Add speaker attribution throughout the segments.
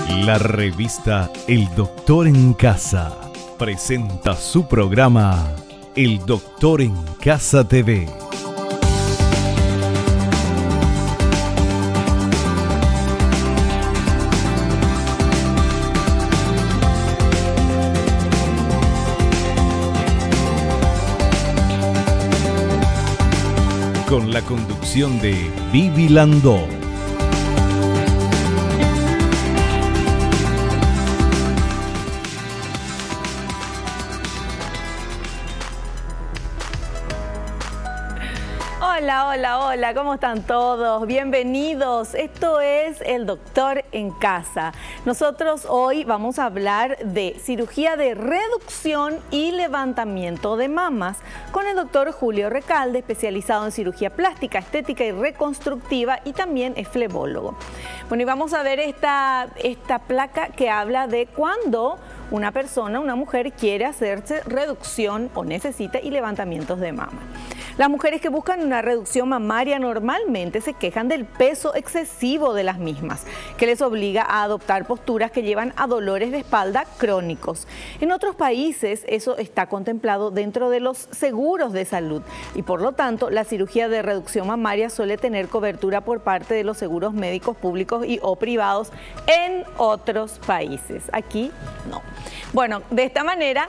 Speaker 1: La revista El Doctor en Casa presenta su programa El Doctor en Casa TV. Con la conducción de Vivi Landó.
Speaker 2: Hola, hola, hola, ¿cómo están todos? Bienvenidos. Esto es El Doctor en Casa. Nosotros hoy vamos a hablar de cirugía de reducción y levantamiento de mamas con el doctor Julio Recalde, especializado en cirugía plástica, estética y reconstructiva, y también es flebólogo. Bueno, y vamos a ver esta placa que habla de cuándo una persona, una mujer, quiere hacerse reducción o necesita y levantamientos de mama. Las mujeres que buscan una reducción mamaria normalmente se quejan del peso excesivo de las mismas, que les obliga a adoptar posturas que llevan a dolores de espalda crónicos. En otros países eso está contemplado dentro de los seguros de salud y por lo tanto la cirugía de reducción mamaria suele tener cobertura por parte de los seguros médicos públicos y o privados en otros países. Aquí no. Bueno, de esta manera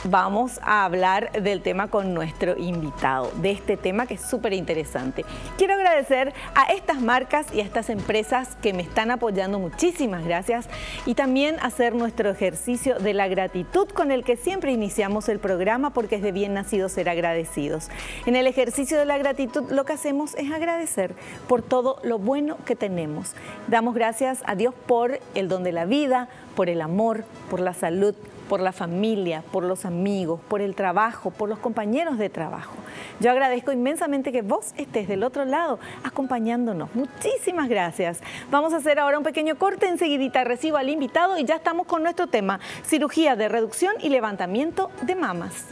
Speaker 2: vamos a hablar del tema con nuestro invitado, de este tema que es súper interesante. Quiero agradecer a estas marcas y a estas empresas que me están apoyando, muchísimas gracias, y también hacer nuestro ejercicio de la gratitud con el que siempre iniciamos el programa, porque es de bien nacido ser agradecidos. En el ejercicio de la gratitud lo que hacemos es agradecer por todo lo bueno que tenemos. Damos gracias a Dios por el don de la vida, por el amor, por la salud, por la familia, por los amigos, por el trabajo, por los compañeros de trabajo. Yo agradezco inmensamente que vos estés del otro lado acompañándonos. Muchísimas gracias. Vamos a hacer ahora un pequeño corte, enseguidita recibo al invitado y ya estamos con nuestro tema, cirugía de reducción y levantamiento de mamas.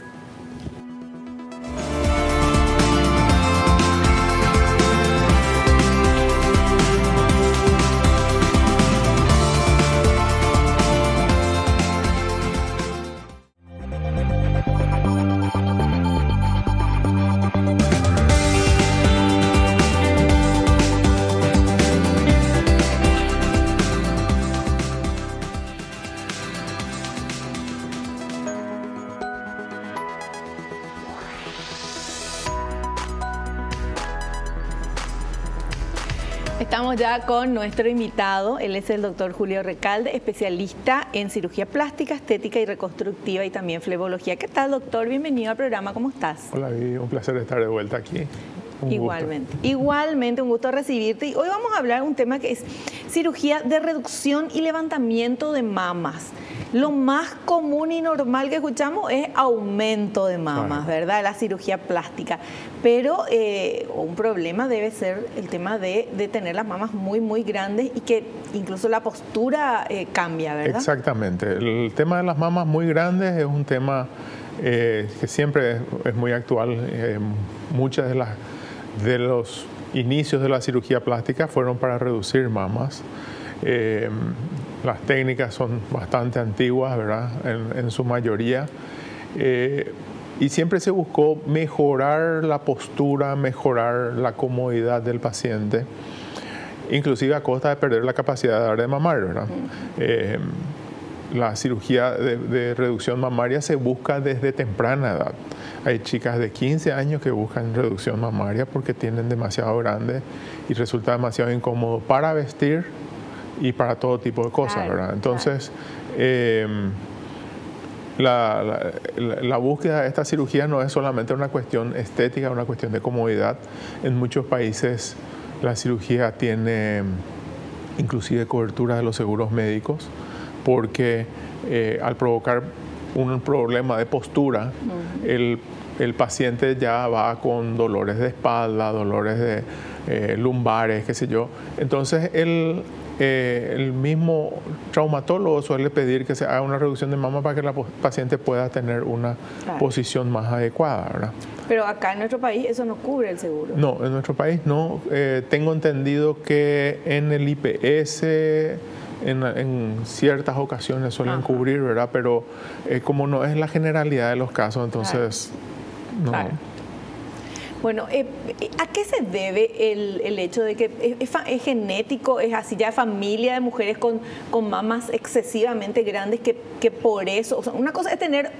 Speaker 2: Estamos ya con nuestro invitado, él es el doctor Julio Recalde, especialista en cirugía plástica, estética y reconstructiva y también flebología. ¿Qué tal, doctor? Bienvenido al programa, ¿cómo estás?
Speaker 3: Hola, Vivi, un placer estar de vuelta aquí.
Speaker 2: Igualmente, un gusto recibirte. Y hoy vamos a hablar de un tema que es cirugía de reducción y levantamiento de mamas. Lo más común y normal que escuchamos es aumento de mamas, ¿verdad? La cirugía plástica. Pero un problema debe ser el tema de tener las mamas muy grandes y que incluso la postura cambia, ¿verdad?
Speaker 3: Exactamente. El tema de las mamas muy grandes es un tema que siempre es muy actual. Muchas de los inicios de la cirugía plástica fueron para reducir mamas. Las técnicas son bastante antiguas, ¿verdad? En su mayoría. Y siempre se buscó mejorar la postura, mejorar la comodidad del paciente, inclusive a costa de perder la capacidad de mamar, ¿verdad? La cirugía de reducción mamaria se busca desde temprana edad. Hay chicas de 15 años que buscan reducción mamaria porque tienen demasiado grande y resulta demasiado incómodo para vestir y para todo tipo de cosas, ¿verdad? Entonces, la búsqueda de esta cirugía no es solamente una cuestión estética, una cuestión de comodidad. En muchos países la cirugía tiene inclusive cobertura de los seguros médicos, porque al provocar un problema de postura, el paciente ya va con dolores de espalda, dolores de lumbares, qué sé yo. Entonces, el mismo traumatólogo suele pedir que se haga una reducción de mama para que la paciente pueda tener una posición más adecuada, ¿verdad?
Speaker 2: Pero acá en nuestro país eso no cubre el seguro.
Speaker 3: No, en nuestro país no. Tengo entendido que en el IPS en ciertas ocasiones suelen
Speaker 2: Ajá.
Speaker 3: cubrir, ¿verdad? Pero como no es la generalidad de los casos, entonces no.
Speaker 2: Claro. Bueno, ¿a qué se debe el hecho de que es genético, es así ya familia de mujeres con mamas excesivamente grandes que por eso, o sea, una cosa es tener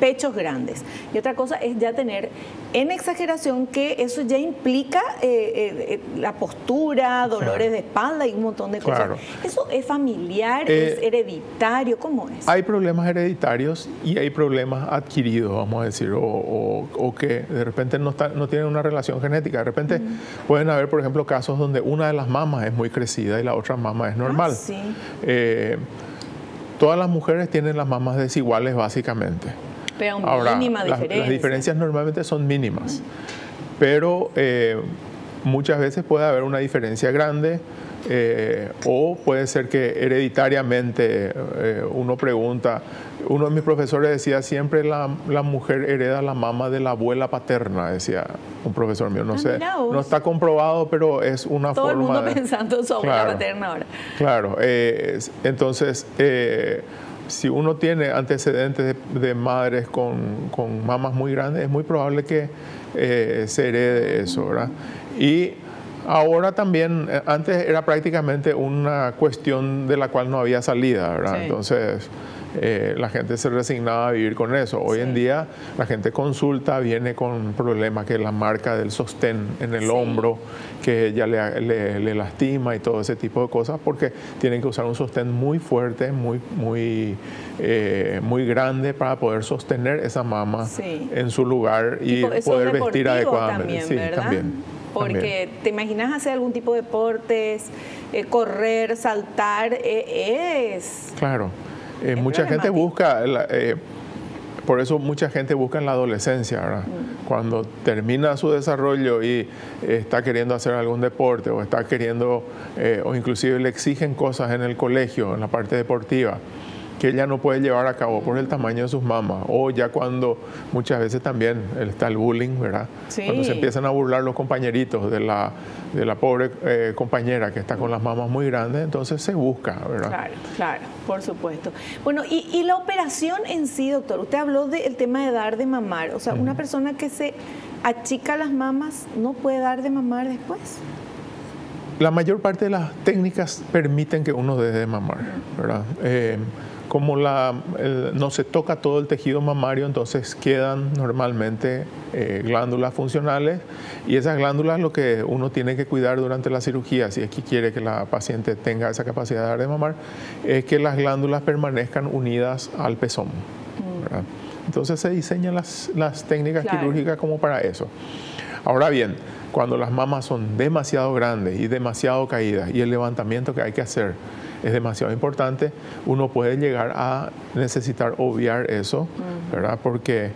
Speaker 2: pechos grandes y otra cosa es ya tener en exageración, que eso ya implica la postura, dolores de espalda y un montón de cosas.
Speaker 3: Claro.
Speaker 2: ¿Eso es familiar, es hereditario? ¿Cómo es?
Speaker 3: Hay problemas hereditarios y hay problemas adquiridos, vamos a decir, o que de repente no tienen una relación genética. De repente pueden haber, por ejemplo, casos donde una de las mamas es muy crecida y la otra mama es normal.
Speaker 2: Sí.
Speaker 3: Todas las mujeres tienen las mamas desiguales básicamente.
Speaker 2: Pero
Speaker 3: Ahora,
Speaker 2: mínima diferencia.
Speaker 3: Las diferencias normalmente son mínimas, pero muchas veces puede haber una diferencia grande o puede ser que hereditariamente uno pregunta. Uno de mis profesores decía siempre la mujer hereda la mama de la abuela paterna, decía un profesor mío. No sé, no está comprobado, pero es una
Speaker 2: Todo
Speaker 3: forma.
Speaker 2: Todo el mundo pensando en su abuela paterna ahora.
Speaker 3: Claro, entonces si uno tiene antecedentes de madres con mamas muy grandes, es muy probable que se herede eso, ¿verdad? Y ahora también, antes era prácticamente una cuestión de la cual no había salida, ¿verdad?
Speaker 2: Sí.
Speaker 3: Entonces la gente se resignaba a vivir con eso. Hoy en día la gente consulta, viene con problemas que es la marca del sostén en el hombro, que ya le lastima y todo ese tipo de cosas, porque tienen que usar un sostén muy fuerte, muy grande para poder sostener esa mama en su lugar y poder vestir adecuadamente.
Speaker 2: También, ¿verdad?
Speaker 3: También.
Speaker 2: Porque te imaginas hacer algún tipo de deportes, correr, saltar,
Speaker 3: Claro. Mucha gente busca, por eso mucha gente busca en la adolescencia, ¿verdad? Cuando termina su desarrollo y está queriendo hacer algún deporte o está queriendo, o inclusive le exigen cosas en el colegio, en la parte deportiva, que ella no puede llevar a cabo por el tamaño de sus mamas, o ya cuando muchas veces también está el bullying, ¿verdad?
Speaker 2: Sí.
Speaker 3: Cuando se empiezan a burlar los compañeritos de la pobre compañera que está con las mamas muy grandes, entonces se busca, ¿verdad?
Speaker 2: Claro, por supuesto. Bueno, y la operación en sí, doctor, usted habló del tema de dar de mamar, o sea, una persona que se achica las mamas, ¿no puede dar de mamar después?
Speaker 3: La mayor parte de las técnicas permiten que uno dé de mamar, ¿verdad? Como no se toca todo el tejido mamario, entonces quedan normalmente glándulas funcionales, y esas glándulas lo que uno tiene que cuidar durante la cirugía, si es que quiere que la paciente tenga esa capacidad de dar de mamar, es que las glándulas permanezcan unidas al pezón, ¿verdad? Entonces se diseñan las técnicas quirúrgicas como para eso. Ahora bien, cuando las mamas son demasiado grandes y demasiado caídas y el levantamiento que hay que hacer es demasiado importante, uno puede llegar a necesitar obviar eso, ¿verdad? Porque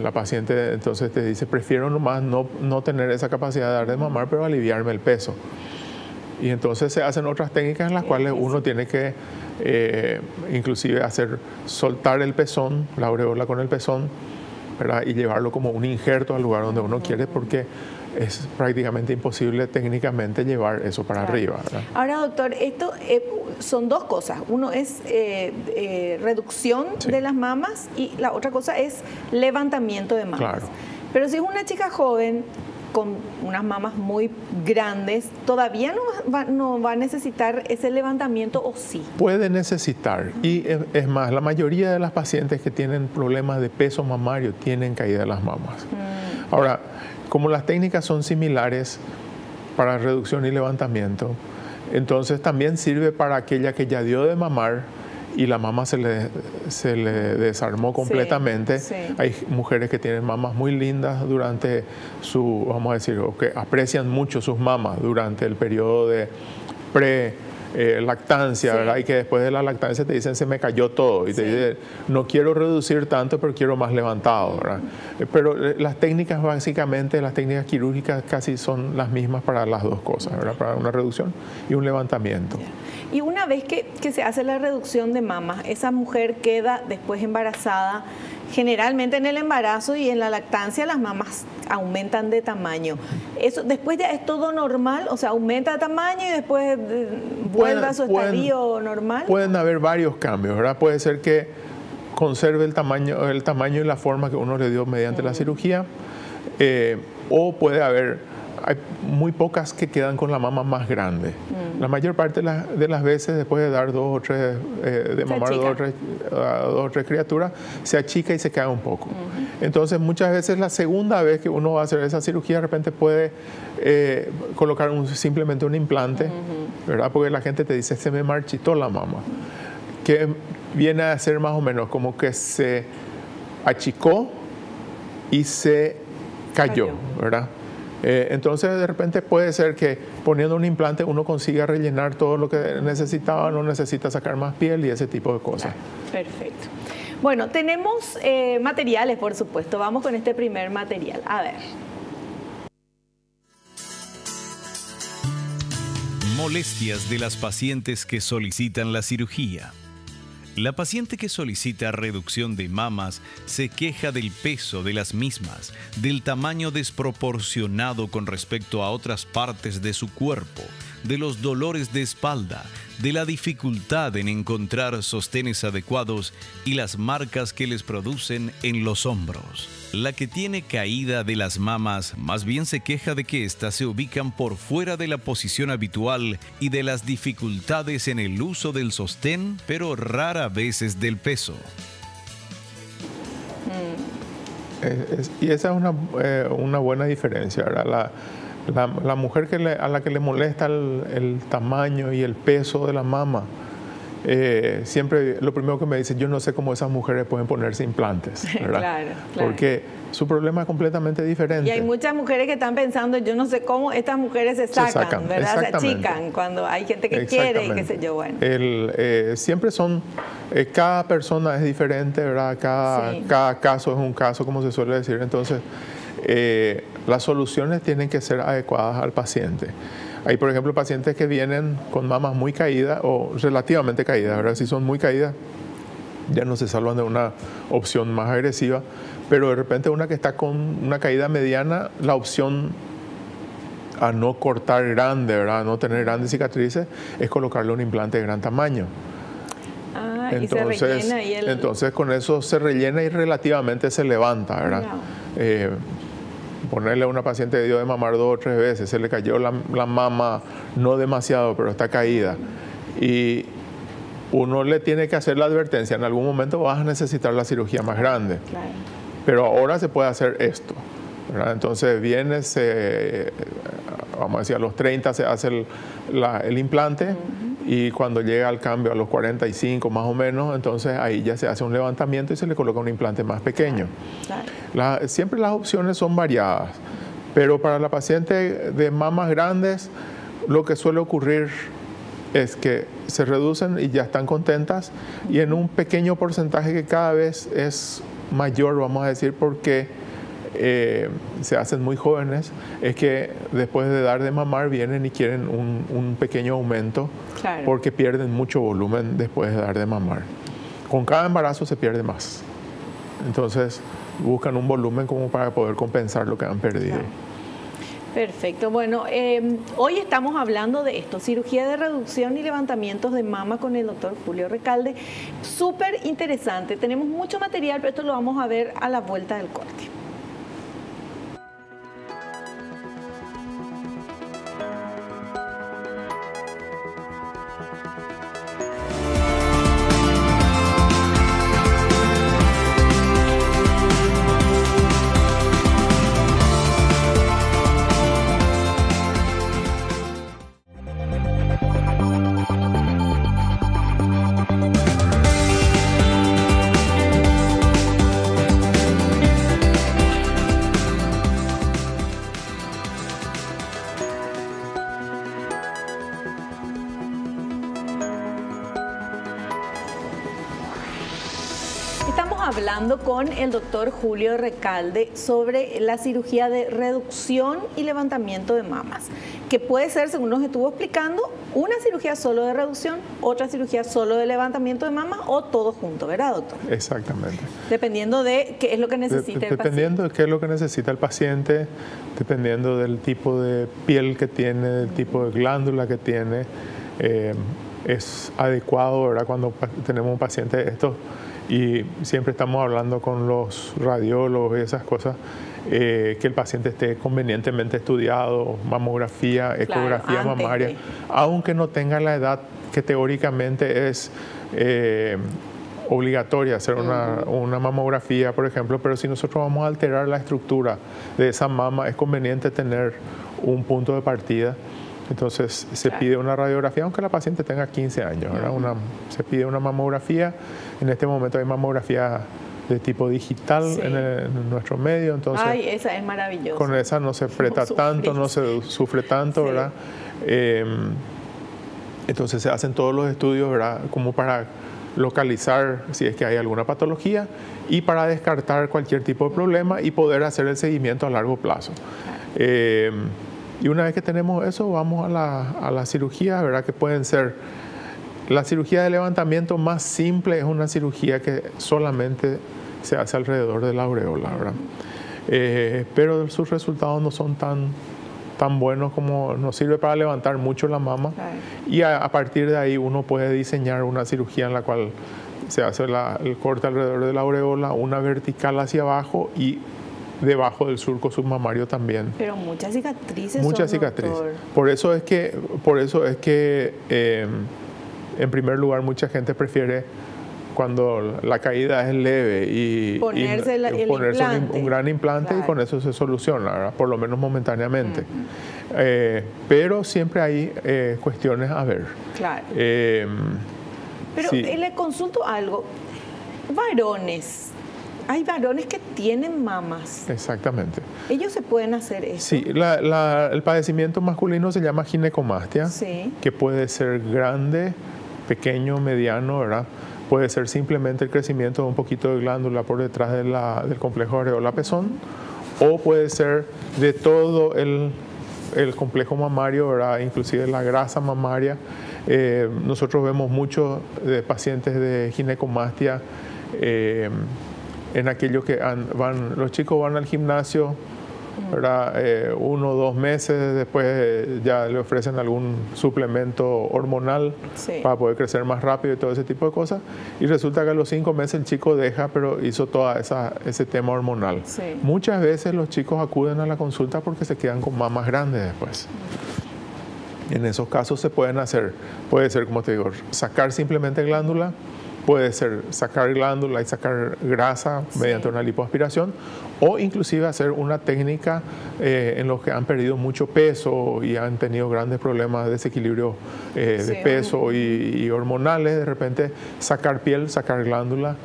Speaker 3: la paciente entonces te dice, prefiero nomás no tener esa capacidad de dar de mamar, pero aliviarme el peso. Y entonces se hacen otras técnicas en las cuales uno tiene que inclusive soltar el pezón, la aureola con el pezón, ¿verdad? Y llevarlo como un injerto al lugar donde uno quiere, porque es prácticamente imposible técnicamente llevar eso para arriba, ¿verdad?
Speaker 2: Ahora, doctor, esto son dos cosas. Uno es reducción de las mamas y la otra cosa es levantamiento de mamas.
Speaker 3: Claro.
Speaker 2: Pero si es una chica joven con unas mamas muy grandes, ¿todavía no va a necesitar ese levantamiento o sí?
Speaker 3: Puede necesitar. Y es más, la mayoría de las pacientes que tienen problemas de peso mamario tienen caída de las mamas. Ahora, como las técnicas son similares para reducción y levantamiento, entonces también sirve para aquella que ya dio de mamar y la mama se le desarmó completamente. Hay mujeres que tienen mamas muy lindas durante vamos a decir, o que aprecian mucho sus mamas durante el periodo de lactancia, ¿verdad? Y que después de la lactancia te dicen, se me cayó todo, y te dicen, no quiero reducir tanto, pero quiero más levantado, ¿verdad? Pero las técnicas, básicamente, las técnicas quirúrgicas casi son las mismas para las dos cosas, ¿verdad? Para una reducción y un levantamiento.
Speaker 2: Y una vez que se hace la reducción de mamas, esa mujer queda después embarazada. Generalmente en el embarazo y en la lactancia las mamas aumentan de tamaño. Eso después ya es todo normal, o sea, aumenta de tamaño y después vuelve a su estadio normal.
Speaker 3: Pueden haber varios cambios, ¿verdad? Puede ser que conserve el tamaño y la forma que uno le dio mediante la cirugía, o puede haber, hay muy pocas que quedan con la mama más grande. La mayor parte de las veces, después de dar 2 o 3, de mamar 2 o 3 criaturas, se achica y se cae un poco. Entonces, muchas veces la segunda vez que uno va a hacer esa cirugía, de repente puede colocar simplemente un implante, ¿verdad? Porque la gente te dice, se me marchitó la mama, que viene a ser más o menos como que se achicó y se cayó, ¿verdad? Entonces, de repente puede ser que poniendo un implante uno consiga rellenar todo lo que necesitaba, no necesita sacar más piel y ese tipo de cosas.
Speaker 2: Perfecto. Bueno, tenemos materiales, por supuesto. Vamos con este primer material. A ver.
Speaker 1: Molestias de las pacientes que solicitan la cirugía. La paciente que solicita reducción de mamas se queja del peso de las mismas, del tamaño desproporcionado con respecto a otras partes de su cuerpo, de los dolores de espalda, de la dificultad en encontrar sostenes adecuados y las marcas que les producen en los hombros. La que tiene caída de las mamas más bien se queja de que éstas se ubican por fuera de la posición habitual y de las dificultades en el uso del sostén, pero rara veces del peso.
Speaker 3: Y esa es una buena diferencia, ¿verdad? La mujer a la que le molesta el tamaño y el peso de la mama, siempre lo primero que me dice, yo no sé cómo esas mujeres pueden ponerse implantes, ¿verdad?
Speaker 2: Claro.
Speaker 3: Porque su problema es completamente diferente.
Speaker 2: Y hay muchas mujeres que están pensando, yo no sé cómo estas mujeres se sacan, ¿verdad? Se achican cuando hay gente que quiere y qué sé yo, bueno.
Speaker 3: Siempre cada persona es diferente, ¿verdad? Cada caso es un caso, como se suele decir. Entonces, las soluciones tienen que ser adecuadas al paciente. Hay, por ejemplo, pacientes que vienen con mamas muy caídas o relativamente caídas, ¿verdad? Si son muy caídas, ya no se salvan de una opción más agresiva, pero de repente una que está con una caída mediana, la opción a no cortar grande, ¿verdad? A no tener grandes cicatrices, es colocarle un implante de gran tamaño.
Speaker 2: Entonces, y se rellena y
Speaker 3: entonces con eso se rellena y relativamente se levanta, ¿verdad? Ponerle a una paciente que dio de mamar 2 o 3 veces, se le cayó la mama, no demasiado, pero está caída. Y uno le tiene que hacer la advertencia, en algún momento vas a necesitar la cirugía más grande.
Speaker 2: Claro.
Speaker 3: Pero ahora se puede hacer esto, ¿verdad? Entonces viene, vamos a decir, a los 30 se hace el implante. Y cuando llega al cambio a los 45 más o menos, entonces ahí ya se hace un levantamiento y se le coloca un implante más pequeño. Claro. Siempre las opciones son variadas, pero para la paciente de mamas grandes lo que suele ocurrir es que se reducen y ya están contentas, y en un pequeño porcentaje que cada vez es mayor, vamos a decir, porque se hacen muy jóvenes, es que después de dar de mamar vienen y quieren un pequeño aumento, claro, porque pierden mucho volumen después de dar de mamar. Con cada embarazo se pierde más. Entonces buscan un volumen como para poder compensar lo que han perdido.
Speaker 2: Claro. Perfecto. Bueno, hoy estamos hablando de esto, cirugía de reducción y levantamientos de mama con el doctor Julio Recalde. Súper interesante. Tenemos mucho material, pero esto lo vamos a ver a la vuelta del corte. Hablando con el doctor Julio Recalde sobre la cirugía de reducción y levantamiento de mamas, que puede ser, según nos estuvo explicando, una cirugía solo de reducción, otra cirugía solo de levantamiento de mama o todo junto, ¿verdad, doctor?
Speaker 3: Exactamente.
Speaker 2: Dependiendo de qué es lo que necesita el
Speaker 3: dependiendo
Speaker 2: paciente.
Speaker 3: de qué es lo que necesita el paciente, dependiendo del tipo de piel que tiene, del tipo de glándula que tiene, es adecuado, ¿verdad? Cuando tenemos un paciente de estos, y siempre estamos hablando con los radiólogos y esas cosas, que el paciente esté convenientemente estudiado, mamografía, ecografía mamaria, aunque no tenga la edad que teóricamente es obligatoria hacer una mamografía, por ejemplo, pero si nosotros vamos a alterar la estructura de esa mama, es conveniente tener un punto de partida. Entonces se pide una radiografía, aunque la paciente tenga 15 años, ¿verdad? Se pide una mamografía. En este momento hay mamografía de tipo digital en nuestro medio, entonces
Speaker 2: esa es maravillosa.
Speaker 3: Con esa no se aprieta tanto, no se sufre tanto, ¿verdad? Entonces se hacen todos los estudios, ¿verdad? Como para localizar si es que hay alguna patología y para descartar cualquier tipo de problema y poder hacer el seguimiento a largo plazo. Y una vez que tenemos eso, vamos a la cirugía, ¿verdad? Que pueden ser, la cirugía de levantamiento más simple es una cirugía que solamente se hace alrededor de la aureola, ¿verdad? Pero sus resultados no son tan buenos como nos sirve para levantar mucho la mama. Y a partir de ahí uno puede diseñar una cirugía en la cual se hace el corte alrededor de la aureola, una vertical hacia abajo y debajo del surco submamario también.
Speaker 2: Pero muchas cicatrices.
Speaker 3: Muchas cicatrices. Por eso es que en primer lugar mucha gente prefiere, cuando la caída es leve, y ponerse un gran implante, y con eso se soluciona, ¿verdad? Por lo menos momentáneamente. Pero siempre hay cuestiones a ver.
Speaker 2: Claro. Pero le consulto algo. Varones. Hay varones que tienen mamas.
Speaker 3: Exactamente.
Speaker 2: ¿Ellos se pueden hacer eso?
Speaker 3: Sí, el padecimiento masculino se llama ginecomastia, que puede ser grande, pequeño, mediano, ¿verdad? Puede ser simplemente el crecimiento de un poquito de glándula por detrás del complejo areola-pezón, o puede ser de todo el complejo mamario, ¿verdad? Inclusive la grasa mamaria. Nosotros vemos muchos pacientes de ginecomastia en aquellos que los chicos van al gimnasio, ¿verdad? 1 o 2 meses después ya le ofrecen algún suplemento hormonal para poder crecer más rápido y todo ese tipo de cosas, y resulta que a los 5 meses el chico deja, pero hizo todo ese tema hormonal. Muchas veces los chicos acuden a la consulta porque se quedan con mamas grandes después. En esos casos se puede ser, como te digo, sacar simplemente glándula. Puede ser sacar glándula y sacar grasa mediante una lipoaspiración, o inclusive hacer una técnica en los que han perdido mucho peso y han tenido grandes problemas de desequilibrio de peso y hormonales. De repente sacar piel, sacar glándula,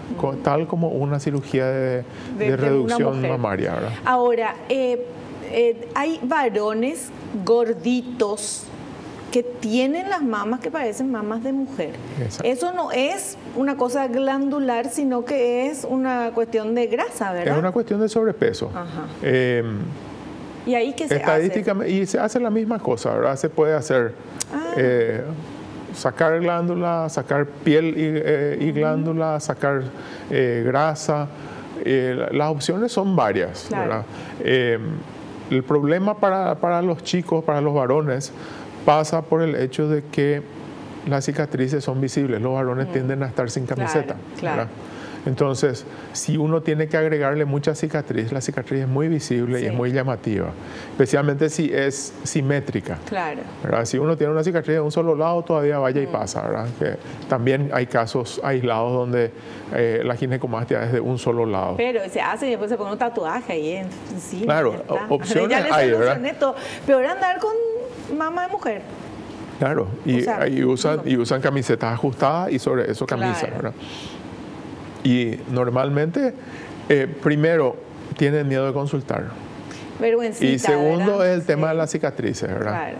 Speaker 3: tal como una cirugía de reducción mamaria, ¿verdad?
Speaker 2: Ahora, hay varones gorditos que tienen las mamas que parecen mamas de mujer. Exacto. Eso no es una cosa glandular, sino que es una cuestión de grasa, ¿verdad?
Speaker 3: Es una cuestión de sobrepeso.
Speaker 2: ¿Y ahí qué se hace?
Speaker 3: Estadísticamente, y se hace la misma cosa, ¿verdad? Se puede hacer sacar glándula, sacar piel y glándula, sacar grasa. Las opciones son varias, ¿verdad? El problema para los chicos, para los varones, pasa por el hecho de que las cicatrices son visibles. Los varones tienden a estar sin camiseta. Claro. Entonces, si uno tiene que agregarle mucha cicatriz, la cicatriz es muy visible y es muy llamativa, especialmente si es simétrica. Claro. ¿Verdad? Si uno tiene una cicatriz de un solo lado, todavía vaya y pasa, ¿verdad? Que también hay casos aislados donde la ginecomastia es de un solo lado.
Speaker 2: Pero se hace y después se pone un tatuaje ahí encima.
Speaker 3: Claro, opciones hay, ¿verdad?
Speaker 2: Peor andar con mama de mujer.
Speaker 3: Claro, y usan camisetas ajustadas y sobre eso camisas, ¿verdad? Y normalmente, primero, tienen miedo de consultar.
Speaker 2: Vergüencita,
Speaker 3: y segundo,
Speaker 2: ¿verdad?
Speaker 3: es el tema de las cicatrices, ¿verdad?
Speaker 2: Claro.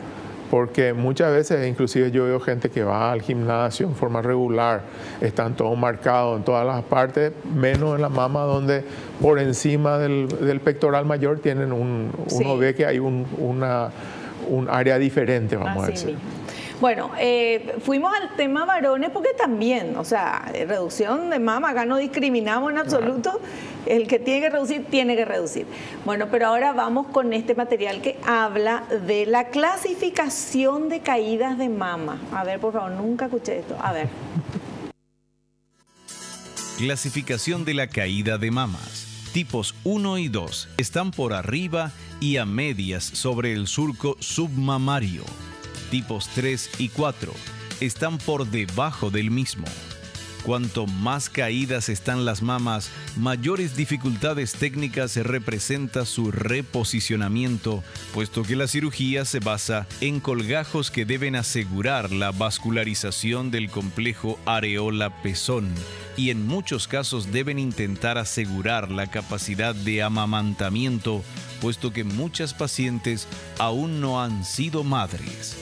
Speaker 3: Porque muchas veces, inclusive yo veo gente que va al gimnasio en forma regular, están todos marcados en todas las partes, menos en la mama, donde por encima del pectoral mayor tienen uno ve que hay un área diferente, vamos a decir.
Speaker 2: Bueno, fuimos al tema varones porque también, o sea, reducción de mama, acá no discriminamos en absoluto. El que tiene que reducir, tiene que reducir. Bueno, pero ahora vamos con este material que habla de la clasificación de caídas de mama. A ver, por favor, nunca escuché esto. A ver.
Speaker 1: Clasificación de la caída de mamas. Tipos 1 y 2 están por arriba y a medias sobre el surco submamario. Tipos 3 y 4 están por debajo del mismo. Cuanto más caídas están las mamas, mayores dificultades técnicas representa su reposicionamiento, puesto que la cirugía se basa en colgajos que deben asegurar la vascularización del complejo areola-pezón y en muchos casos deben intentar asegurar la capacidad de amamantamiento, puesto que muchas pacientes aún no han sido madres.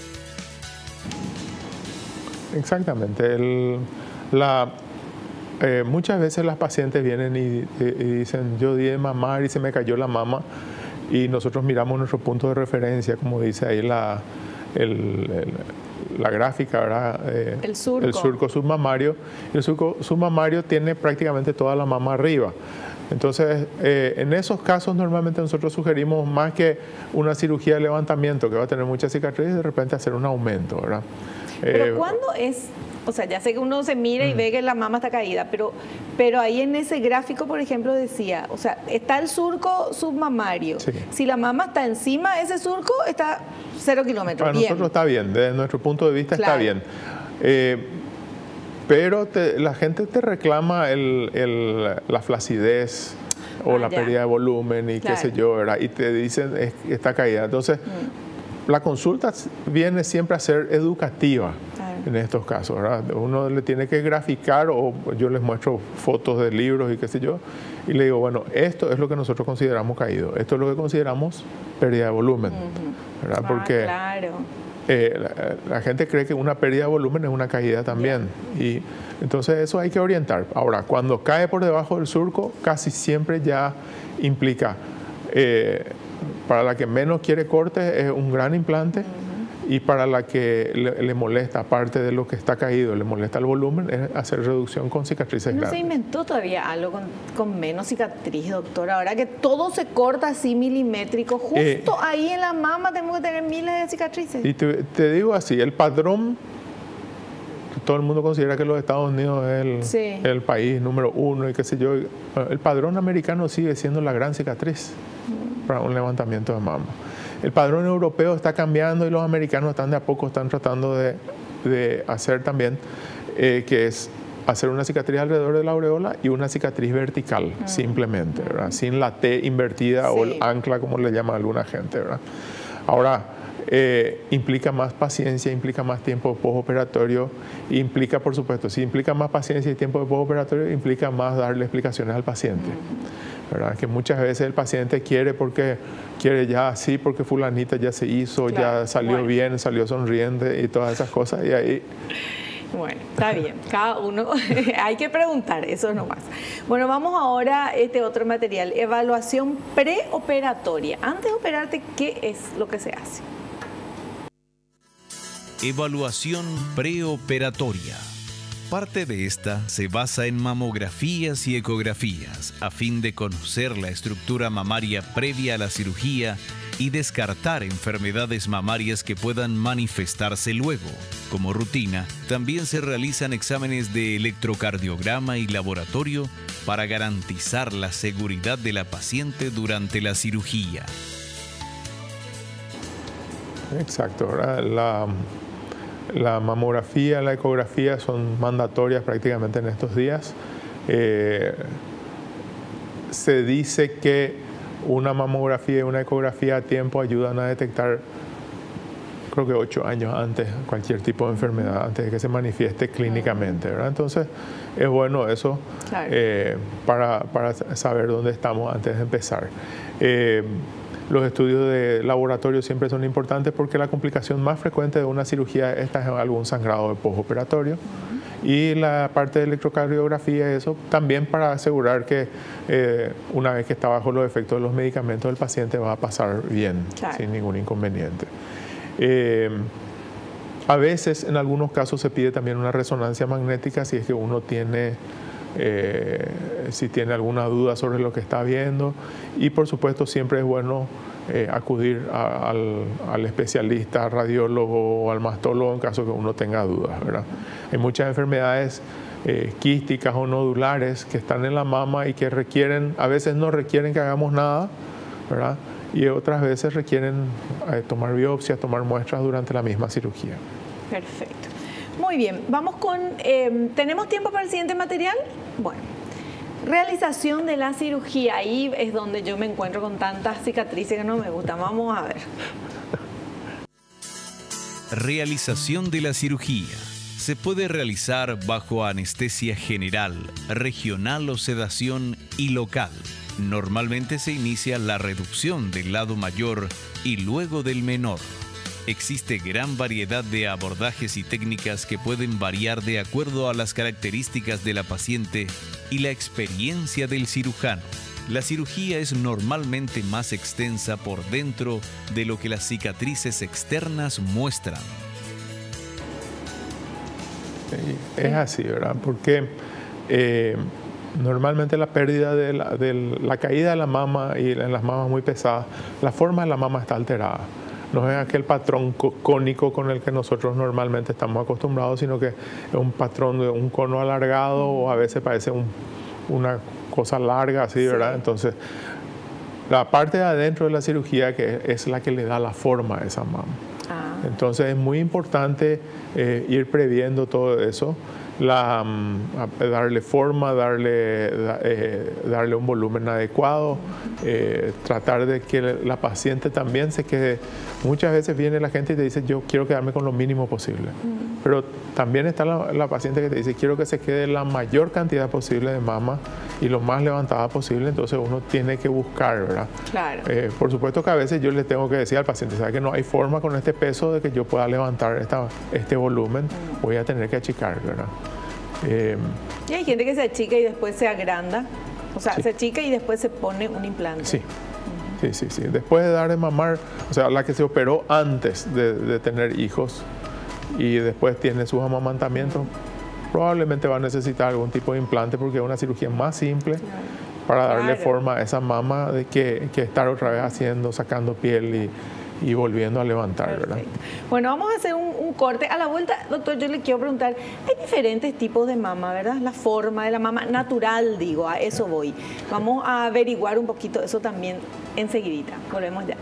Speaker 3: Exactamente. Muchas veces las pacientes vienen y dicen, yo di de mamar y se me cayó la mama, y nosotros miramos nuestro punto de referencia, como dice ahí la gráfica, ¿verdad?
Speaker 2: El surco
Speaker 3: submamario. El surco submamario tiene prácticamente toda la mama arriba. Entonces, en esos casos normalmente nosotros sugerimos, más que una cirugía de levantamiento que va a tener muchas cicatrices, de repente hacer un aumento, ¿verdad?
Speaker 2: Pero ¿cuándo es? O sea, ya sé que uno se mira y ve que la mama está caída, pero ahí en ese gráfico, por ejemplo, decía, o sea, está el surco submamario. Sí. Si la mama está encima de ese surco, está 0 kilómetros.
Speaker 3: Para nosotros está bien, desde nuestro punto de vista está bien. Pero la gente te reclama la flacidez o la pérdida de volumen y qué sé yo, ¿verdad? Y te dicen está caída. Entonces, la consulta viene siempre a ser educativa en estos casos, ¿verdad? Uno le tiene que graficar, o yo les muestro fotos de libros y qué sé yo, y le digo, bueno, esto es lo que nosotros consideramos caído, esto es lo que consideramos pérdida de volumen, ¿verdad? Porque la gente cree que una pérdida de volumen es una caída también, y entonces eso hay que orientar. Ahora, cuando cae por debajo del surco, casi siempre ya implica, para la que menos quiere corte, es un gran implante, y para la que le molesta, aparte de lo que está caído, le molesta el volumen, es hacer reducción con cicatrices grandes.
Speaker 2: ¿No se inventó todavía algo con menos cicatriz, doctor? Ahora que todo se corta así milimétrico, justo ahí en la mama tenemos que tener miles de cicatrices.
Speaker 3: Y te digo así, el padrón, todo el mundo considera que los Estados Unidos es el país número 1 y qué sé yo. El padrón americano sigue siendo la gran cicatriz para un levantamiento de mama. El padrón europeo está cambiando y los americanos están de a poco tratando de hacer también, que es hacer una cicatriz alrededor de la aureola y una cicatriz vertical, simplemente, ¿verdad? Sin la T invertida o el ancla, como le llama alguna gente, ¿verdad? Ahora, implica más paciencia, implica más tiempo postoperatorio, implica, por supuesto, si implica más paciencia y tiempo de postoperatorio, implica más darle explicaciones al paciente, ¿verdad? Que muchas veces el paciente quiere ya así, porque fulanita ya se hizo, ya salió bien, salió sonriente y todas esas cosas, y ahí...
Speaker 2: Bueno, está bien, cada uno hay que preguntar, eso nomás. Bueno, vamos ahora a este otro material, evaluación preoperatoria. Antes de operarte, ¿qué es lo que se hace?
Speaker 1: Evaluación preoperatoria. Parte de esta se basa en mamografías y ecografías a fin de conocer la estructura mamaria previa a la cirugía y descartar enfermedades mamarias que puedan manifestarse luego. Como rutina, también se realizan exámenes de electrocardiograma y laboratorio para garantizar la seguridad de la paciente durante la cirugía. Exacto,
Speaker 3: la mamografía, la ecografía son mandatorias prácticamente en estos días. Se dice que una mamografía y una ecografía a tiempo ayudan a detectar, creo que 8 años antes, cualquier tipo de enfermedad, antes de que se manifieste clínicamente, ¿verdad? Entonces, es bueno eso, para saber dónde estamos antes de empezar. Los estudios de laboratorio siempre son importantes porque la complicación más frecuente de una cirugía es algún sangrado de postoperatorio. Y la parte de electrocardiografía, eso también para asegurar que una vez que está bajo los efectos de los medicamentos, el paciente va a pasar bien, sin ningún inconveniente. A veces, en algunos casos, se pide también una resonancia magnética si es que uno tiene, si tiene alguna duda sobre lo que está viendo. Y por supuesto siempre es bueno acudir al especialista, radiólogo o al mastólogo en caso que uno tenga dudas, ¿verdad? Hay muchas enfermedades quísticas o nodulares que están en la mama y que requieren, a veces no requieren que hagamos nada, ¿verdad? Y otras veces requieren tomar biopsias, tomar muestras durante la misma cirugía.
Speaker 2: Perfecto. Muy bien, vamos con, ¿tenemos tiempo para el siguiente material? Bueno, realización de la cirugía, ahí es donde yo me encuentro con tantas cicatrices que no me gustan. Vamos a ver.
Speaker 1: Realización de la cirugía. Se puede realizar bajo anestesia general, regional o sedación y local. Normalmente se inicia la reducción del lado mayor y luego del menor. Existe gran variedad de abordajes y técnicas que pueden variar de acuerdo a las características de la paciente y la experiencia del cirujano. La cirugía es normalmente más extensa por dentro de lo que las cicatrices externas muestran.
Speaker 3: Es así, ¿verdad? Porque normalmente la pérdida de la caída de la mama y en las mamas muy pesadas, la forma de la mama está alterada. No es aquel patrón cónico con el que nosotros normalmente estamos acostumbrados, sino que es un patrón de un cono alargado o a veces parece una cosa larga así, ¿verdad? Entonces, la parte de adentro de la cirugía que es la que le da la forma a esa mama. Entonces es muy importante ir previendo todo eso, darle forma, darle un volumen adecuado, tratar de que la paciente también se quede. Muchas veces viene la gente y te dice, yo quiero quedarme con lo mínimo posible. Pero también está la paciente que te dice, quiero que se quede la mayor cantidad posible de mama y lo más levantada posible. Entonces uno tiene que buscar, ¿verdad?
Speaker 2: Claro.
Speaker 3: Por supuesto que a veces yo le tengo que decir al paciente, sabe que no hay forma con este peso de que yo pueda levantar este volumen, voy a tener que achicar, ¿verdad?
Speaker 2: Y hay gente que se achica y después se agranda, o sea, sí, se achica y después se pone un implante.
Speaker 3: Sí. Sí. Después de dar de mamar, o sea, la que se operó antes de tener hijos y después tiene sus amamantamientos, probablemente va a necesitar algún tipo de implante porque es una cirugía más simple para darle forma a esa mama de que estar otra vez sacando piel y volviendo a levantar.
Speaker 2: Perfecto.
Speaker 3: ¿Verdad?
Speaker 2: Bueno, vamos a hacer un corte. A la vuelta, doctor, yo le quiero preguntar, hay diferentes tipos de mama, ¿verdad? La forma de la mama natural, digo, a eso voy. Vamos a averiguar un poquito eso también enseguidita. Volvemos ya.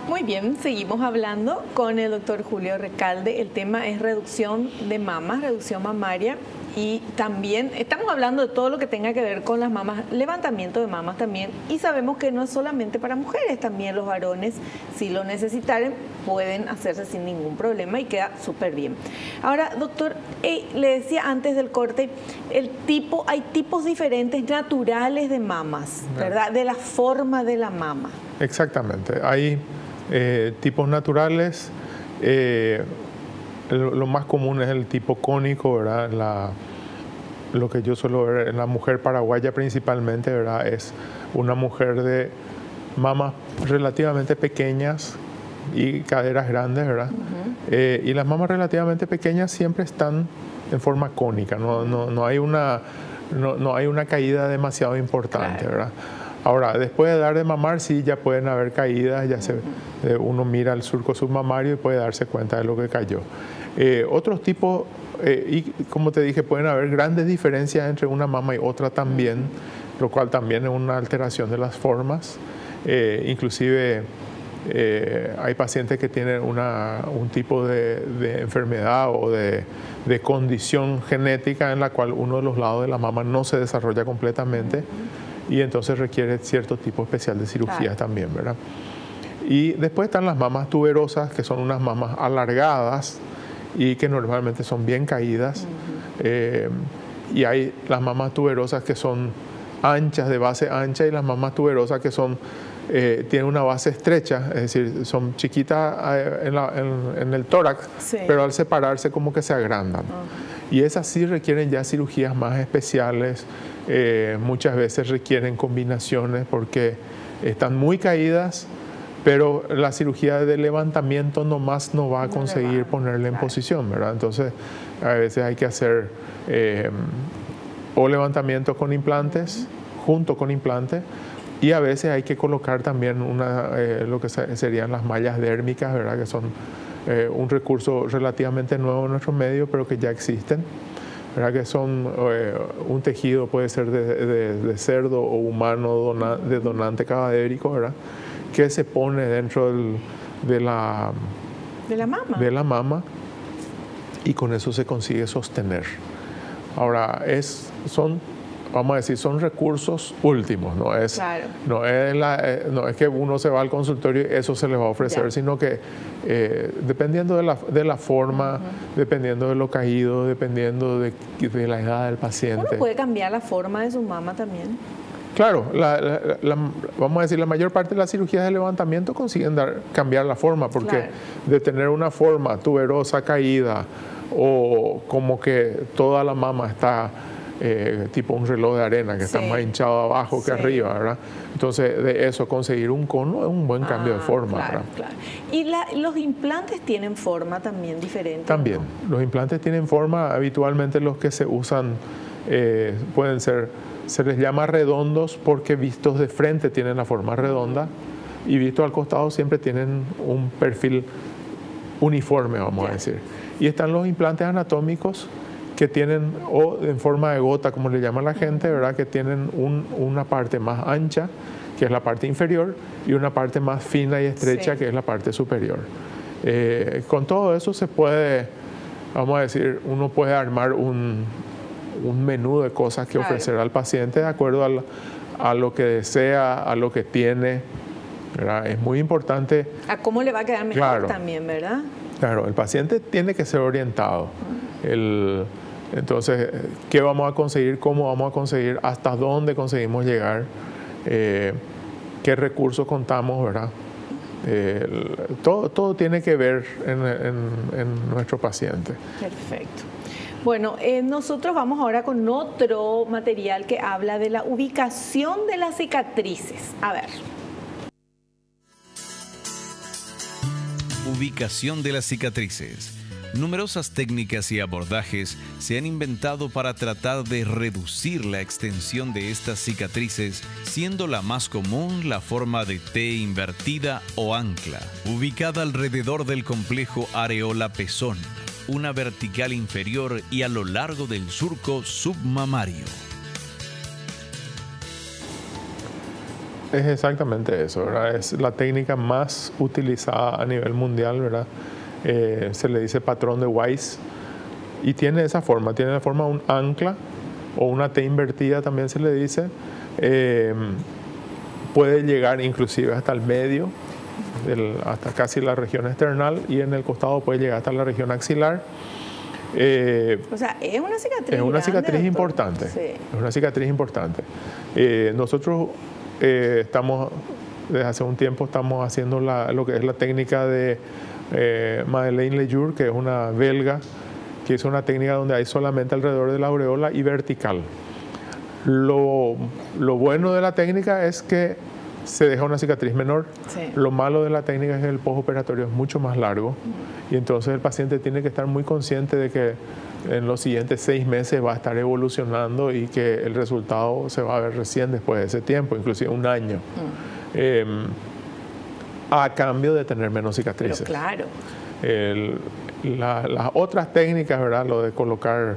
Speaker 2: Muy bien, seguimos hablando con el doctor Julio Recalde. El tema es reducción de mamas, reducción mamaria, y también estamos hablando de todo lo que tenga que ver con las mamas, levantamiento de mamas también, y sabemos que no es solamente para mujeres, también los varones, si lo necesitaren, pueden hacerse sin ningún problema y queda súper bien. Ahora, doctor, le decía antes del corte, hay tipos diferentes naturales de mamas, ¿verdad? De la forma de la mama.
Speaker 3: Exactamente, hay tipos naturales, lo más común es el tipo cónico, ¿verdad? Lo que yo suelo ver en la mujer paraguaya principalmente, ¿verdad? Es una mujer de mamas relativamente pequeñas y caderas grandes, ¿verdad? Y las mamas relativamente pequeñas siempre están en forma cónica, no hay una caída demasiado importante, ¿verdad? Ahora, después de dar de mamar, sí, ya pueden haber caídas, uno mira el surco submamario y puede darse cuenta de lo que cayó. Otros tipos, y como te dije, pueden haber grandes diferencias entre una mama y otra también, lo cual también es una alteración de las formas. Inclusive hay pacientes que tienen un tipo de enfermedad o de condición genética en la cual uno de los lados de la mama no se desarrolla completamente. y entonces requiere cierto tipo especial de cirugía también, ¿verdad? Y después están las mamas tuberosas, que son unas mamas alargadas y que normalmente son bien caídas. Y hay las mamas tuberosas que son anchas, de base ancha, y las mamas tuberosas que son tienen una base estrecha, es decir, son chiquitas en el tórax, pero al separarse como que se agrandan. Y esas sí requieren ya cirugías más especiales, muchas veces requieren combinaciones porque están muy caídas, pero la cirugía de levantamiento nomás no va a conseguir ponerle en posición, ¿verdad? Entonces, a veces hay que hacer o levantamiento con implantes, junto con implantes, y a veces hay que colocar también lo que serían las mallas dérmicas, ¿verdad? Que son un recurso relativamente nuevo en nuestro medio, pero que ya existen, ¿verdad? Que son un tejido, puede ser de cerdo o humano, de donante cadavérico, ¿verdad? Que se pone dentro de la mama, y con eso se consigue sostener. Ahora, vamos a decir, son recursos últimos, no es que uno se va al consultorio y eso se le va a ofrecer, sino que dependiendo de la forma, dependiendo de lo caído, dependiendo de la edad del paciente.
Speaker 2: ¿Uno puede cambiar la forma de su mama también?
Speaker 3: Claro, vamos a decir, la mayor parte de las cirugías de levantamiento consiguen cambiar la forma, porque de tener una forma tuberosa, caída, o como que toda la mama está tipo un reloj de arena, que está más hinchado abajo que arriba, ¿verdad? Entonces, de eso, conseguir un cono es un buen cambio de forma, ¿verdad?
Speaker 2: Claro. ¿Y los implantes tienen forma también diferente?
Speaker 3: También, ¿no? Los implantes tienen forma, habitualmente los que se usan pueden ser, se les llama redondos porque vistos de frente tienen la forma redonda, y vistos al costado siempre tienen un perfil uniforme, vamos a decir. Y están los implantes anatómicos que tienen, o en forma de gota, como le llama la gente, ¿verdad? Que tienen una parte más ancha, que es la parte inferior, y una parte más fina y estrecha, que es la parte superior. Con todo eso se puede, vamos a decir, uno puede armar un menú de cosas que ofrecer al paciente de acuerdo a lo que desea, a lo que tiene, ¿verdad? Es muy importante.
Speaker 2: A cómo le va a quedar mejor también, ¿verdad?
Speaker 3: Claro, el paciente tiene que ser orientado. Entonces, ¿qué vamos a conseguir? ¿Cómo vamos a conseguir? ¿Hasta dónde conseguimos llegar? ¿Qué recursos contamos, verdad? Todo tiene que ver en nuestro paciente.
Speaker 2: Perfecto. Bueno, nosotros vamos ahora con otro material que habla de la ubicación de las cicatrices. A ver.
Speaker 1: Ubicación de las cicatrices. Numerosas técnicas y abordajes se han inventado para tratar de reducir la extensión de estas cicatrices, siendo la más común la forma de T invertida o ancla, ubicada alrededor del complejo areola-pezón, una vertical inferior y a lo largo del surco submamario.
Speaker 3: Es exactamente eso, ¿verdad? Es la técnica más utilizada a nivel mundial, ¿verdad? Se le dice patrón de Weiss, y tiene esa forma, tiene la forma de un ancla o una T invertida también se le dice. Puede llegar inclusive hasta el medio, hasta casi la región esternal, y en el costado puede llegar hasta la región axilar.
Speaker 2: O sea, es una cicatriz.
Speaker 3: Es una cicatriz
Speaker 2: grande,
Speaker 3: importante.
Speaker 2: Sí.
Speaker 3: Es una cicatriz importante. Nosotros desde hace un tiempo estamos haciendo lo que es la técnica de Madeleine Lejour, que es una belga, que es una técnica donde hay solamente alrededor de la aureola y vertical. Lo bueno de la técnica es que se deja una cicatriz menor.
Speaker 2: Sí.
Speaker 3: Lo malo de la técnica es que el postoperatorio es mucho más largo, y entonces el paciente tiene que estar muy consciente de que en los siguientes 6 meses va a estar evolucionando y que el resultado se va a ver recién después de ese tiempo, inclusive un año, a cambio de tener menos cicatrices.
Speaker 2: Pero claro.
Speaker 3: Las otras técnicas, ¿verdad? Lo de colocar,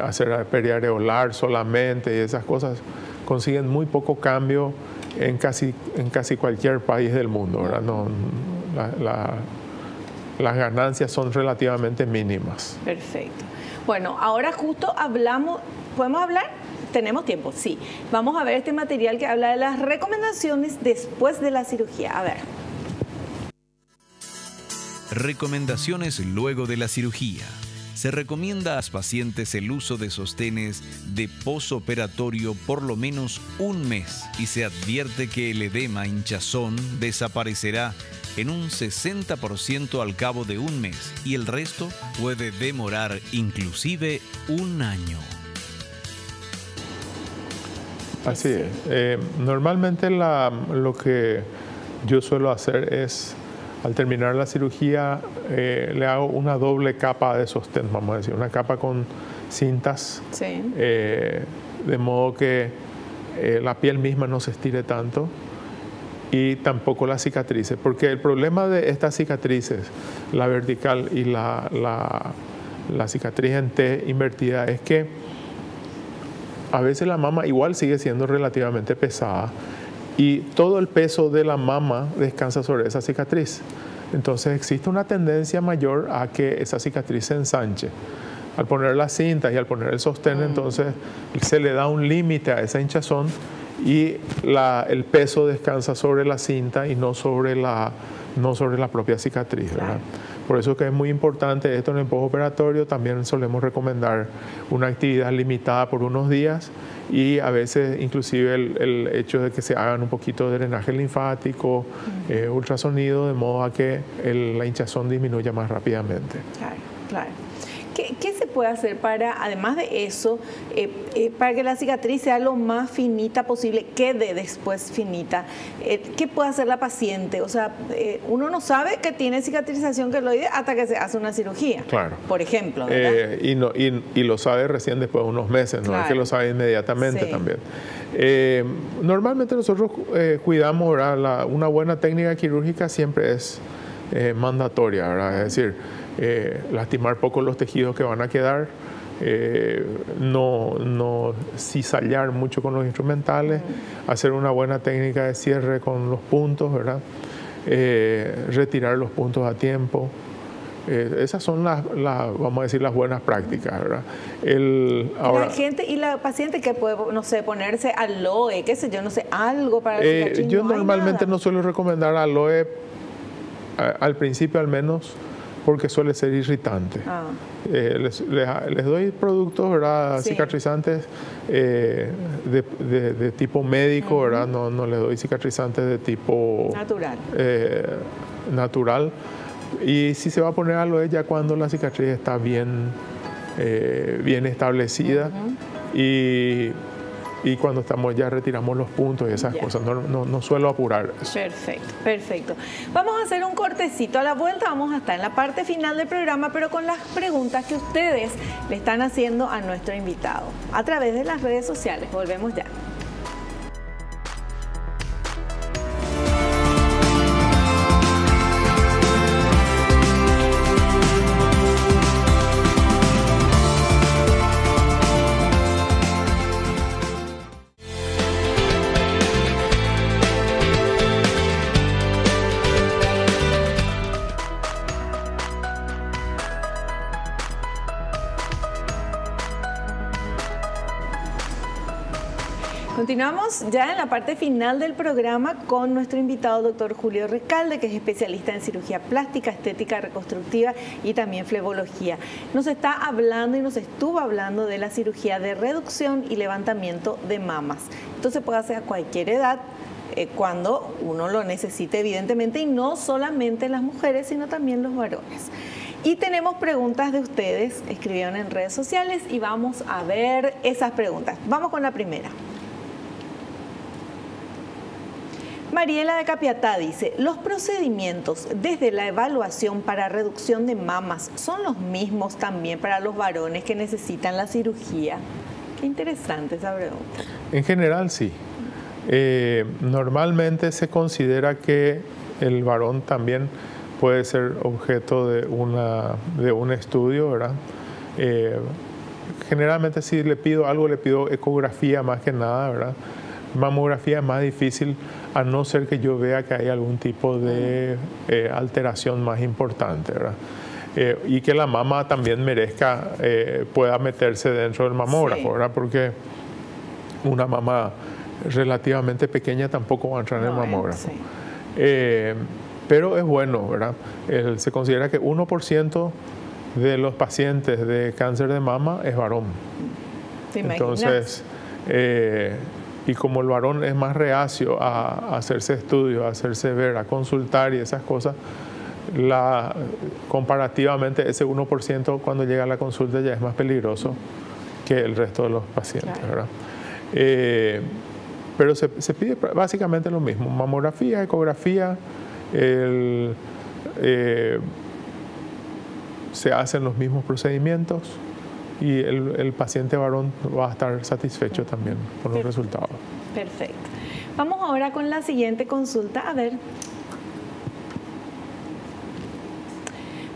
Speaker 3: hacer periareolar solamente y esas cosas, consiguen muy poco cambio en casi cualquier país del mundo, ¿verdad? No, las ganancias son relativamente mínimas.
Speaker 2: Perfecto. Bueno, ahora justo hablamos, ¿podemos hablar? tenemos tiempo, sí. Vamos a ver este material que habla de las recomendaciones después de la cirugía. A ver.
Speaker 1: Recomendaciones luego de la cirugía. Se recomienda a los pacientes el uso de sostenes de posoperatorio por lo menos un mes y se advierte que el edema hinchazón desaparecerá en un 60% al cabo de un mes y el resto puede demorar inclusive un año.
Speaker 3: Así es. Normalmente lo que yo suelo hacer es, al terminar la cirugía, le hago una doble capa de sostén, vamos a decir, una capa con cintas,
Speaker 2: Sí.
Speaker 3: De modo que la piel misma no se estire tanto y tampoco las cicatrices, porque el problema de estas cicatrices, la vertical y la cicatriz en T invertida, es que a veces la mama igual sigue siendo relativamente pesada y todo el peso de la mama descansa sobre esa cicatriz. Entonces existe una tendencia mayor a que esa cicatriz se ensanche. Al poner las cintas y al poner el sostén, entonces se le da un límite a esa hinchazón y el peso descansa sobre la cinta y no sobre la propia cicatriz, ¿verdad? Por eso que es muy importante esto en el postoperatorio. También solemos recomendar una actividad limitada por unos días y a veces inclusive el hecho de que se hagan un poquito de drenaje linfático, ultrasonido, de modo a que la hinchazón disminuya más rápidamente.
Speaker 2: Claro, claro. ¿Qué se puede hacer para, además de eso, para que la cicatriz sea lo más finita posible, quede después finita? ¿Qué puede hacer la paciente? O sea, uno no sabe que tiene cicatrización queloide hasta que se hace una cirugía,
Speaker 3: claro,
Speaker 2: por ejemplo, ¿verdad?
Speaker 3: Y lo sabe recién después de unos meses, no es que lo sabe inmediatamente, sí. También. Normalmente nosotros cuidamos, ¿verdad? Una buena técnica quirúrgica siempre es mandatoria, ¿verdad? Es decir, lastimar poco los tejidos que van a quedar, no cizallar mucho con los instrumentales, hacer una buena técnica de cierre con los puntos, ¿verdad? Retirar los puntos a tiempo. Esas son vamos a decir, las buenas prácticas, ¿verdad?
Speaker 2: La gente y la paciente que puede, no sé, ponerse aloe, qué sé yo, no sé, algo para la cicatriz.
Speaker 3: Yo normalmente no suelo recomendar aloe al principio al menos, porque suele ser irritante. Les doy productos, ¿verdad? Sí. Cicatrizantes de tipo médico, ¿verdad? No les doy cicatrizantes de tipo natural. Y si se va a poner aloe ya cuando la cicatriz está bien establecida y cuando ya retiramos los puntos y esas cosas. No suelo apurar eso.
Speaker 2: Perfecto, perfecto. Vamos a hacer un cortecito. A la vuelta vamos a estar en la parte final del programa, pero con las preguntas que ustedes le están haciendo a nuestro invitado a través de las redes sociales. Volvemos ya. Continuamos ya en la parte final del programa con nuestro invitado, doctor Julio Recalde, que es especialista en cirugía plástica, estética reconstructiva y también flebología. Nos está hablando y nos estuvo hablando de la cirugía de reducción y levantamiento de mamas. Esto se puede hacer a cualquier edad, cuando uno lo necesite, evidentemente, y no solamente las mujeres, sino también los varones. Y tenemos preguntas de ustedes, escribieron en redes sociales y vamos a ver esas preguntas. Vamos con la primera. Mariela de Capiatá dice, ¿los procedimientos desde la evaluación para reducción de mamas son los mismos también para los varones que necesitan la cirugía? Qué interesante esa pregunta.
Speaker 3: En general, sí. Normalmente se considera que el varón también puede ser objeto de un estudio, ¿verdad? Generalmente si le pido algo, le pido ecografía más que nada, ¿verdad? Mamografía es más difícil, a no ser que yo vea que hay algún tipo de alteración más importante, ¿verdad? Y que la mama también merezca, pueda meterse dentro del mamógrafo, sí. ¿verdad? Porque una mama relativamente pequeña tampoco va a entrar en el mamógrafo.
Speaker 2: Sí.
Speaker 3: Pero es bueno, ¿verdad? Se considera que 1% de los pacientes de cáncer de mama es varón.
Speaker 2: ¿Te imaginas?
Speaker 3: Entonces, y como el varón es más reacio a hacerse estudios, a hacerse ver, a consultar y esas cosas, comparativamente ese 1% cuando llega a la consulta ya es más peligroso que el resto de los pacientes, claro. ¿Verdad? Pero se pide básicamente lo mismo: mamografía, ecografía, se hacen los mismos procedimientos y el paciente varón va a estar satisfecho también con los resultados.
Speaker 2: Perfecto. Vamos ahora con la siguiente consulta. A ver.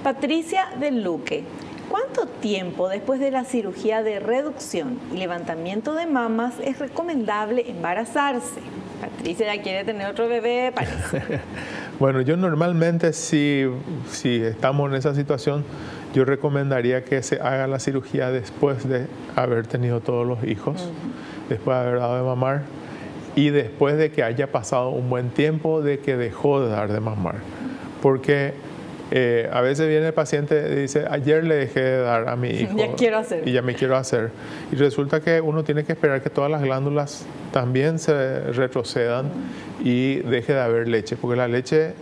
Speaker 2: Patricia del Luque. ¿Cuánto tiempo después de la cirugía de reducción y levantamiento de mamas es recomendable embarazarse? Patricia ya quiere tener otro bebé, parece.
Speaker 3: Bueno, yo normalmente si estamos en esa situación, yo recomendaría que se haga la cirugía después de haber tenido todos los hijos, después de haber dado de mamar y después de que haya pasado un buen tiempo de que dejó de dar de mamar. Porque a veces viene el paciente y dice, ayer le dejé de dar a mi hijo
Speaker 2: ya quiero hacer.
Speaker 3: Y ya me quiero hacer. Y resulta que uno tiene que esperar que todas las glándulas también se retrocedan y deje de haber leche, porque la leche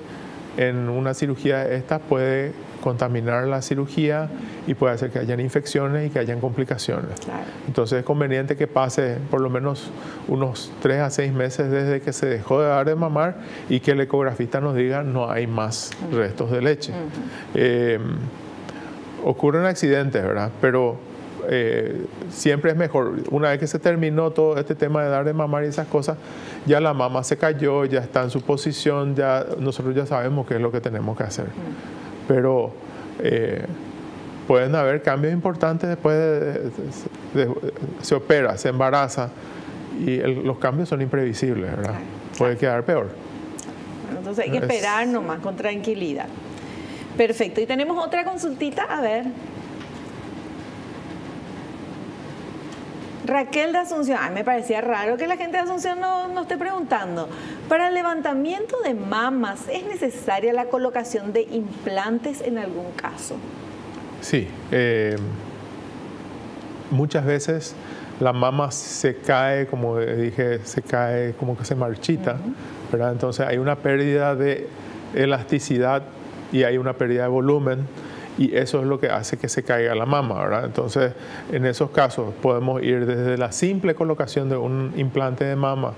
Speaker 3: en una cirugía esta puede contaminar la cirugía y puede hacer que hayan infecciones y que hayan complicaciones.
Speaker 2: Claro.
Speaker 3: Entonces es conveniente que pase por lo menos unos 3 a 6 meses desde que se dejó de dar de mamar y que el ecografista nos diga no hay más restos de leche. Ocurren accidentes, ¿verdad? Pero siempre es mejor. Una vez que se terminó todo este tema de dar de mamar y esas cosas, ya la mama se cayó, ya está en su posición, ya nosotros ya sabemos qué es lo que tenemos que hacer. Pero pueden haber cambios importantes después se opera, se embaraza y los cambios son imprevisibles, ¿verdad? Puede quedar peor.
Speaker 2: Bueno, entonces hay que esperar nomás con tranquilidad. Perfecto. Y tenemos otra consultita, a ver. Raquel de Asunción, me parecía raro que la gente de Asunción no esté preguntando. Para el levantamiento de mamas, ¿es necesaria la colocación de implantes en algún caso?
Speaker 3: Sí, muchas veces la mama se cae, como dije, se cae como que se marchita, ¿verdad? Entonces hay una pérdida de elasticidad y hay una pérdida de volumen. Y eso es lo que hace que se caiga la mama, ¿verdad? Entonces, en esos casos podemos ir desde la simple colocación de un implante de mama,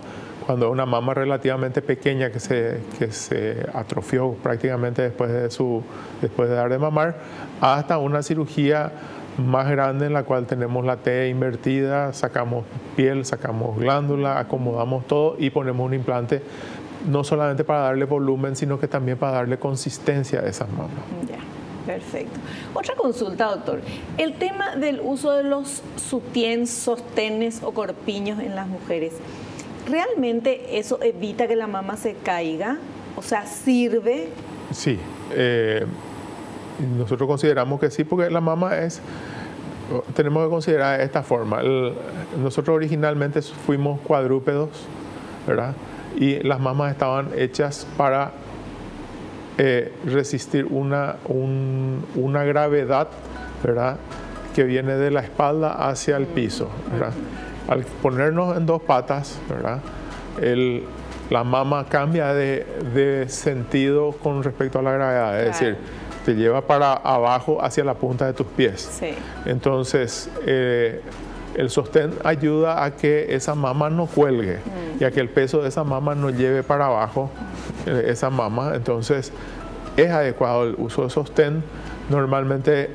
Speaker 3: cuando es una mama relativamente pequeña que se atrofió prácticamente después de dar de mamar, hasta una cirugía más grande en la cual tenemos la T invertida, sacamos piel, sacamos glándula, acomodamos todo y ponemos un implante no solamente para darle volumen, sino que también para darle consistencia a esas mamas.
Speaker 2: Ya. Perfecto. Otra consulta, doctor. El tema del uso de los sutién, sostenes o corpiños en las mujeres, ¿realmente eso evita que la mama se caiga? O sea, ¿sirve?
Speaker 3: Sí. Nosotros consideramos que sí, porque la mama tenemos que considerar de esta forma. Nosotros originalmente fuimos cuadrúpedos, ¿verdad? Y las mamas estaban hechas para resistir una gravedad, ¿verdad?, que viene de la espalda hacia el piso, ¿verdad? Al ponernos en 2 patas, ¿verdad?, la mama cambia de sentido con respecto a la gravedad, es decir, te lleva para abajo hacia la punta de tus pies.
Speaker 2: Sí.
Speaker 3: Entonces, el sostén ayuda a que esa mama no cuelgue y a que el peso de esa mama no lleve para abajo esa mama. Entonces es adecuado el uso de sostén. Normalmente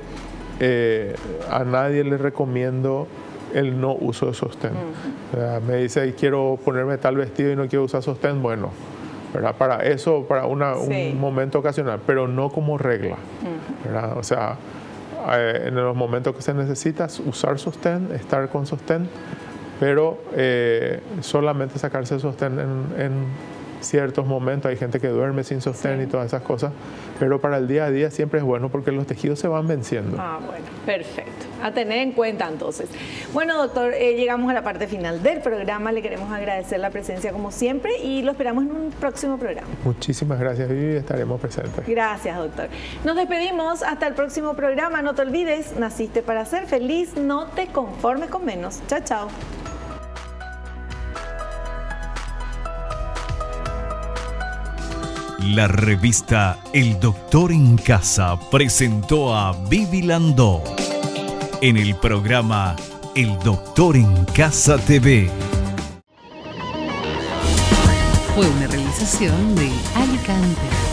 Speaker 3: a nadie le recomiendo el no uso de sostén. Me dice, quiero ponerme tal vestido y no quiero usar sostén. Bueno, ¿verdad? Para eso, para un momento ocasional, pero no como regla, ¿verdad? O sea, en los momentos que se necesita usar sostén, estar con sostén, pero solamente sacarse el sostén en ciertos momentos. Hay gente que duerme sin sostén y todas esas cosas, pero para el día a día siempre es bueno porque los tejidos se van venciendo.
Speaker 2: Ah, bueno, perfecto. A tener en cuenta entonces. Bueno, doctor, llegamos a la parte final del programa. Le queremos agradecer la presencia como siempre y lo esperamos en un próximo programa.
Speaker 3: Muchísimas gracias, Vivi, estaremos presentes.
Speaker 2: Gracias, doctor. Nos despedimos hasta el próximo programa. No te olvides, naciste para ser feliz, no te conformes con menos. Chao, chao.
Speaker 1: La revista El Doctor en Casa presentó a Vivi Landó en el programa El Doctor en Casa TV.
Speaker 4: Fue una realización de Alicante.